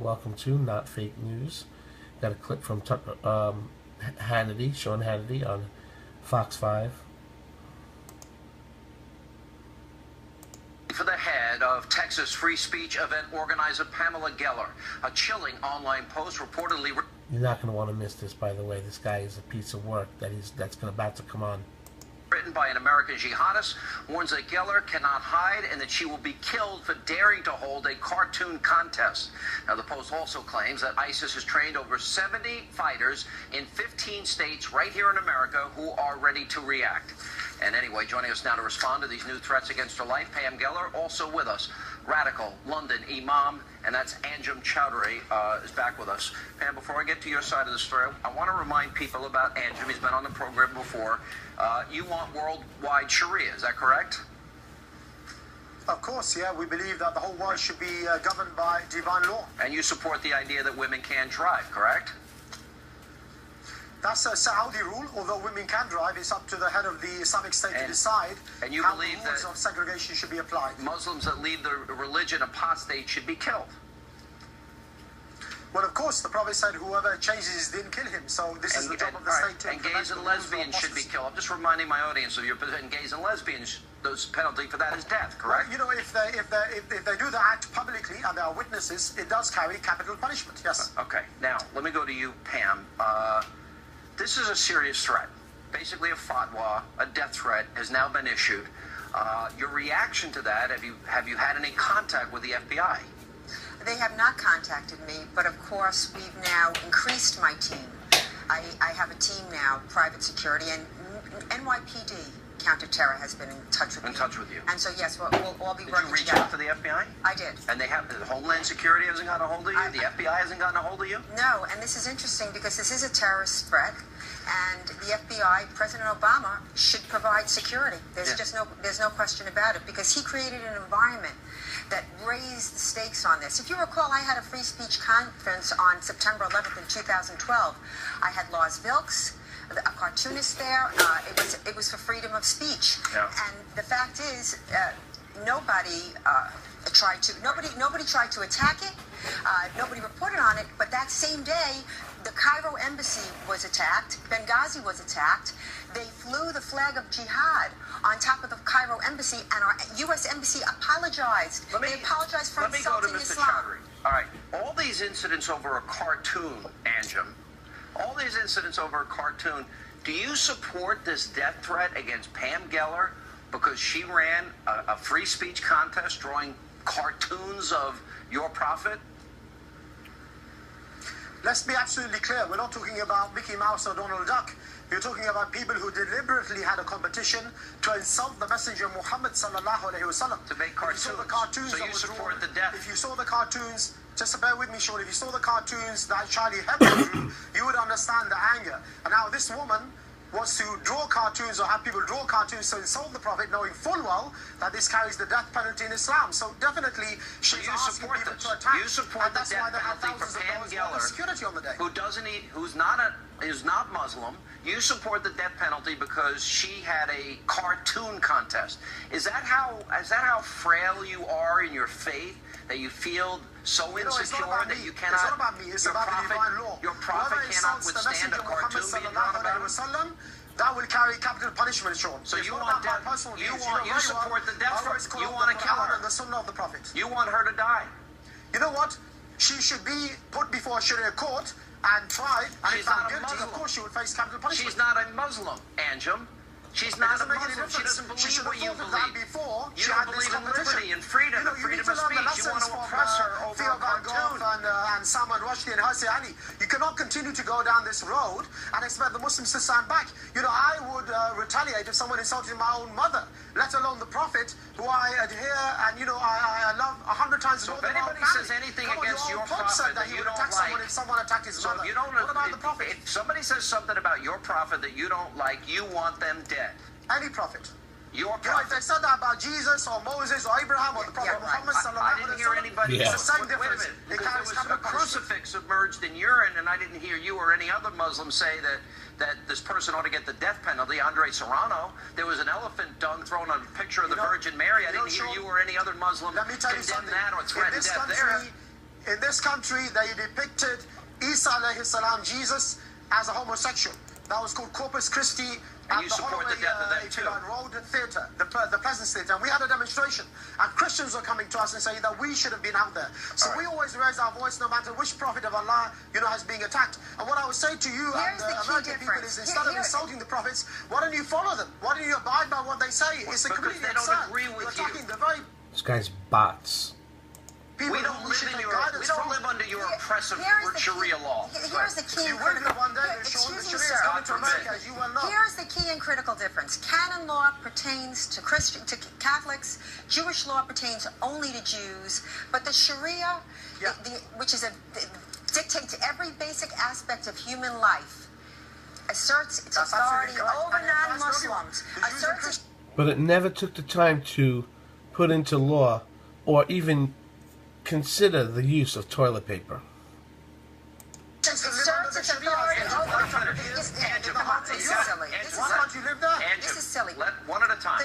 welcome to Not Fake News. Got a clip from Hannity, Sean Hannity on Fox 5. For the head of Texas free speech event organizer Pamela Geller, a chilling online post reportedly... You're not going to want to miss this, by the way. This guy is a piece of work that's about to come on. Written by an American jihadist, warns that Geller cannot hide and that she will be killed for daring to hold a cartoon contest. Now, the Post also claims that ISIS has trained over 70 fighters in 15 states right here in America who are ready to react. And anyway, joining us now to respond to these new threats against her life, Pam Geller, also with us. Radical London Imam, and that's Anjem Chowdhury is back with us. Pam, before I get to your side of the story, I want to remind people about Anjem. He's been on the program before. You want worldwide Sharia, is that correct? Of course, yeah. We believe that the whole world should be governed by divine law. And you support the idea that women can drive, correct? That's a Saudi rule. Although women can drive, it's up to the head of the Islamic State to decide how the rules of segregation should be applied. Muslims that leave the religion apostate should be killed. Well, of course, the Prophet said whoever changes his din, kill him. So this is the job of the state to implement. And gays and lesbians should be killed. I'm just reminding my audience of your position. Gays and lesbians, the penalty for that is death, correct? Well, you know, if they do the act publicly and there are witnesses, it does carry capital punishment, yes. Okay. Now, let me go to you, Pam. This is a serious threat. Basically a fatwa, a death threat, has now been issued. Your reaction to that, have you had any contact with the FBI? They have not contacted me, but of course we've now increased my team. I have a team now, private security, and NYPD counter-terror has been in touch with me. In touch with you. And so yes, we'll all be working together. Did you reach out to the FBI? I did. And they have, the Homeland Security hasn't gotten a hold of you? The FBI hasn't gotten a hold of you? No, and this is interesting because this is a terrorist threat, and the FBI, President Obama, should provide security. There's no question about it, because he created an environment that raised the stakes on this. If you recall, I had a free speech conference on September 11th in 2012. I had Lars Vilks, a cartoonist there. It was for freedom of speech. Yeah. And the fact is, nobody tried to attack it. Nobody reported on it. But that same day, the Cairo embassy was attacked. Benghazi was attacked. They flew the flag of jihad on top of the Cairo embassy, and our U.S. embassy apologized. They apologized for insulting Islam. Chowdhury. All right. All these incidents over a cartoon, Anjem, all these incidents over a cartoon, do you support this death threat against Pam Geller because she ran a free speech contest drawing cartoons of your prophet? Let's be absolutely clear. We're not talking about Mickey Mouse or Donald Duck. We're talking about people who deliberately had a competition to insult the Messenger Muhammad sallallahu alaihi wasallam. To make cartoons. So you support the death. If you saw the cartoons, just bear with me, Sean. If you saw the cartoons that Charlie Hebdo drew, you would understand the anger. And now this woman wants to draw cartoons or have people draw cartoons to insult the Prophet, knowing full well that this carries the death penalty in Islam. So definitely, she's asking people to attack. You support the death penalty for Pam Geller, security on the day. who's not Muslim. You support the death penalty because she had a cartoon contest. Is that how frail you are in your faith, that you feel so insecure that you cannot? It's not about me. It's about the divine law. Your prophet cannot withstand a cartoon being drawn about him? That will carry capital punishment, Sean. So you want death? You support the death threat? You want to kill her? The Sunnah of the Prophet. You want her to die? You know what? She should be put before a Sharia court and tried, and if found guilty, of course she would face capital punishment. She's not a Muslim, Anjem. She's not a Muslim. She doesn't believe what you believe. You don't believe in liberty and freedom and freedom of speech. You want to oppress her over a cartoon. And Salman Rushdie and Hassi Ali. You cannot continue to go down this road and expect the Muslims to stand back. You know, I would retaliate if someone insulted my own mother, let alone the Prophet, who I adhere and, you know, I love 100 times more than my family. So if anybody says anything against your prophet that you don't like, if someone attacked his mother, what about the Prophet? If somebody says something about your prophet that you don't like, you want them dead. Any prophet. Your prophet. You know, if they said that about Jesus or Moses or Abraham or the Prophet Muhammad sallallahu I didn't hear anybody. It's the same Wait a difference. minute. Because there was a crucifix submerged in urine, and I didn't hear you or any other Muslim say that this person ought to get the death penalty. Andre Serrano. There was an elephant dung thrown on a picture of the Virgin Mary. I didn't hear you or any other Muslim condemn that or threaten death there. in this country, they depicted Isa alayhi salam, Jesus, as a homosexual. That was called Corpus Christi. And you support the death of them too. Road Theatre, the Pleasance Theatre, and we had a demonstration. And Christians were coming to us and saying that we should have been out there. So we always raise our voice, no matter which prophet of Allah, has been attacked. And what I would say to you and the American people is, instead of insulting the prophets, why don't you follow them? Why don't you abide by what they say? It's a completely absurd. Agree with You're attacking the very This guy's bots. people we don't live under your oppressive Sharia law. Here's the key and critical. Excuse me, sir. Here's the key and critical difference. Canon law pertains to Catholics. Jewish law pertains only to Jews. But the Sharia, which dictates every basic aspect of human life, asserts its authority over non-Muslims. But it never took the time to put into law or even consider the use of toilet paper. Asserts its authority over... This is silly. One at a time.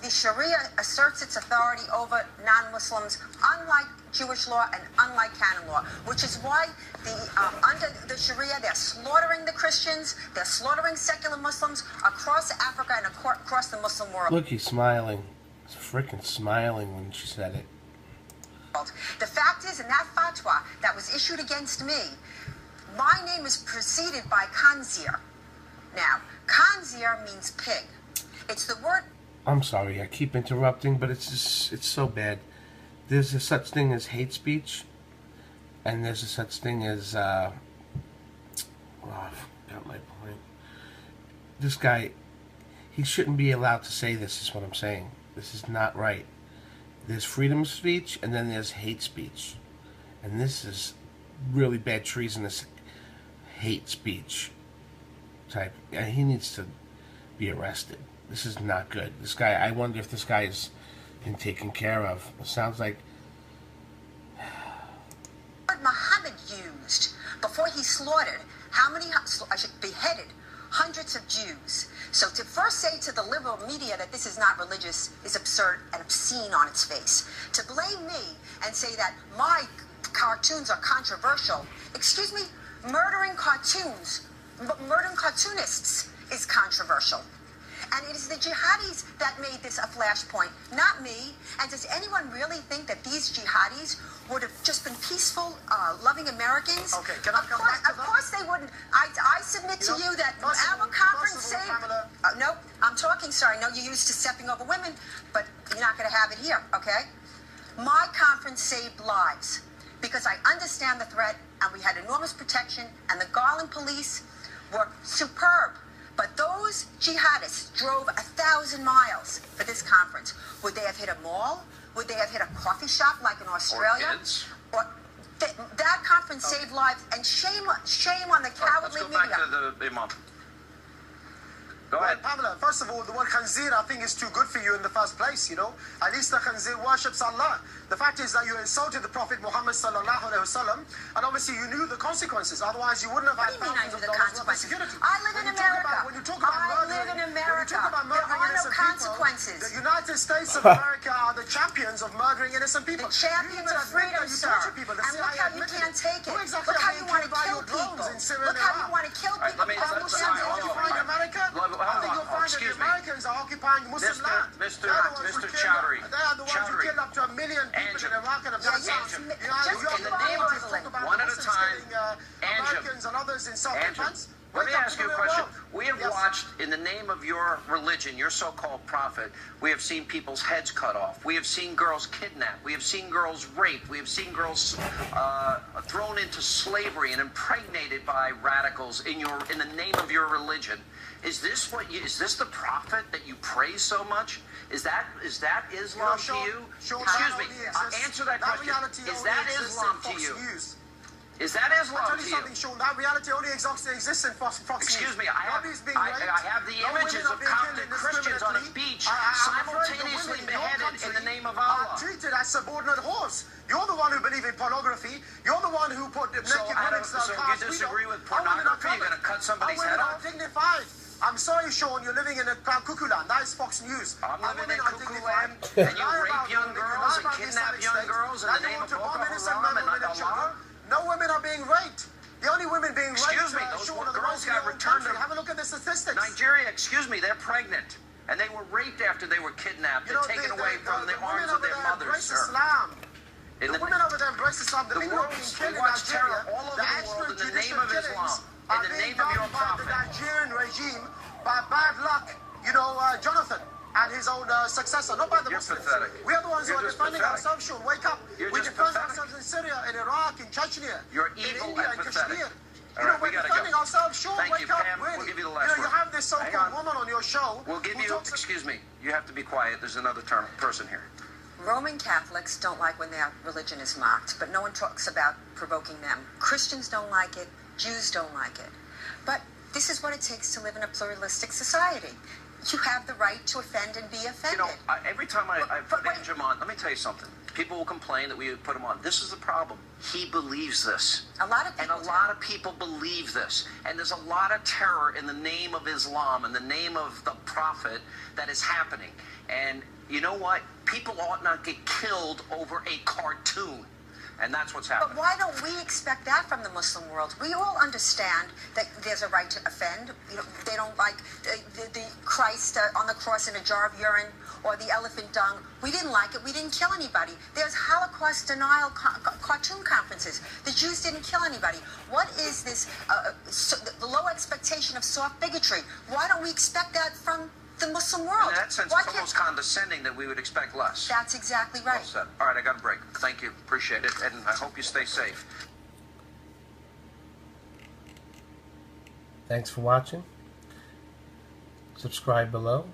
The Sharia asserts its authority over non-Muslims, unlike Jewish law and unlike canon law, which is why under the Sharia they're slaughtering the Christians, they're slaughtering secular Muslims across Africa and across the Muslim world. Look, he's smiling. He's freaking smiling when she said it. The fact is, in that fatwa that was issued against me, my name is preceded by Khanzir. Now, Khanzir means pig. It's the word... I'm sorry, I keep interrupting, but it's so bad. There's a such thing as hate speech, and there's a such thing as, I forgot my point. This guy, he shouldn't be allowed to say this, is what I'm saying. This is not right. There's freedom of speech, and then there's hate speech. And this is really bad treasonous hate speech type. And he needs to be arrested. This is not good. This guy, I wonder if this guy has been taken care of. It sounds like... Muhammad used before he slaughtered, beheaded hundreds of Jews. So to first say to the liberal media that this is not religious is absurd and obscene on its face. To blame me and say that my cartoons are controversial, excuse me, murdering cartoonists is controversial. And it is the jihadis that made this a flashpoint, not me. And does anyone really think that these jihadis would have just been peaceful, loving Americans? Okay, can I come back to that? Of course they wouldn't. I submit to you that our conference saved... nope, I'm talking, sorry. I know you're used to stepping over women, but you're not going to have it here, okay? My conference saved lives because I understand the threat, and we had enormous protection, and the Garland police were superb. But those jihadists drove 1,000 miles for this conference. Would they have hit a mall? Would they have hit a coffee shop like in Australia? Or kids? That conference saved lives, and shame on the cowardly media. Let's go back to the Imam. Go ahead. Pamela, first of all, the word khanzir I think is too good for you in the first place, At least the khanzir worships Allah. The fact is that you insulted the Prophet Muhammad sallallahu alaihi wasallam, and obviously you knew the consequences. Otherwise, you wouldn't have had thousands of dollars worth of security. I live in America. When you talk about murdering innocent consequences. People, the United States of America are the champions of murdering innocent people. The champions of freedom, sir. And look how you can't take it. Look how you want to kill people. Look how you want to kill people. I think you'll find that the Americans are occupying Muslim land. Mr. Chowdhury. They are the ones who killed up to 1 million people in Iraq and Afghanistan. One at a time. Americans and others in self-defense. Let me ask you a question. We have watched, in the name of your religion, your so-called prophet, we have seen people's heads cut off. We have seen girls kidnapped. We have seen girls raped. We have seen girls thrown into slavery and impregnated by radicals in the name of your religion. Is this the prophet that you praise so much? Is that Islam to you? Excuse me. Answer that question. Is that Islam to you? Is that Islam to you? I'll tell you something, Sean. That reality only exists in Fox News. Excuse me. I have the images of Coptic Christians on a beach simultaneously beheaded in the name of Allah. Are treated as subordinate whores. You're the one who believe in pornography. You're the one who put naked women in cars. So if you disagree with pornography, you're going to cut somebody's head off? Dignified. I'm sorry, Sean, you're living in a cuckoo land. That is Fox News. I'm living in Women are cuckoo dignified. land, and you Lie rape about young women, you girls lie and about the kidnap Islamic young State. girls in Now the you name want of to bomb Boko innocent Haram men, and women, and children. Allah. No women are being raped. The only women being raped, Excuse me, those Sean, are the girls ones in got your own returned country. to Have a look at the statistics. Nigeria, excuse me, they're pregnant. And they were raped after they were kidnapped and taken away from the arms of their mothers, sir. Islam. In The women over there embrace Islam. The people who are being killed we in watch Nigeria, terror all over the the world in the name extrajudicial of killings Islam, are in the being name of your done by the prophet. Nigerian regime by bad luck. Jonathan and his own successor, not by the You're Muslims. pathetic. We are the ones You're who are just defending pathetic. ourselves, Sean. Wake up. You're We just defend pathetic. ourselves in Syria, in Iraq, in Chechnya, You're in evil India, and in pathetic. Kashmir. All right, we We're gotta defending go. ourselves, Sean. Thank Wake you, up, Pam. really. We'll give you the last You word. have this Hang so-called on. woman on your show. We'll give who you, talks- excuse me, you have to be quiet. There's another person here. Roman Catholics don't like when their religion is mocked, but no one talks about provoking them. Christians don't like it. Jews don't like it. But this is what it takes to live in a pluralistic society. You have the right to offend and be offended. Every time I put but- Andrew on, let me tell you something. People will complain that we put him on. This is the problem. He believes this. A lot of And people a lot of people believe this. And there's a lot of terror in the name of Islam, in the name of the prophet that is happening. And you know what? People ought not get killed over a cartoon. And that's what's happening. But why don't we expect that from the Muslim world? We all understand that there's a right to offend. They don't like the Christ on the cross in a jar of urine or the elephant dung. We didn't like it. We didn't kill anybody. There's Holocaust denial cartoon conferences. The Jews didn't kill anybody. What is this, the low expectation of soft bigotry? Why don't we expect that from the Muslim world? In that sense, Why it's can't- almost condescending that we would expect less. That's exactly Well right. said. All right, I got a break. Thank you. Appreciate it. And I hope you stay safe. Thanks for watching. Subscribe below.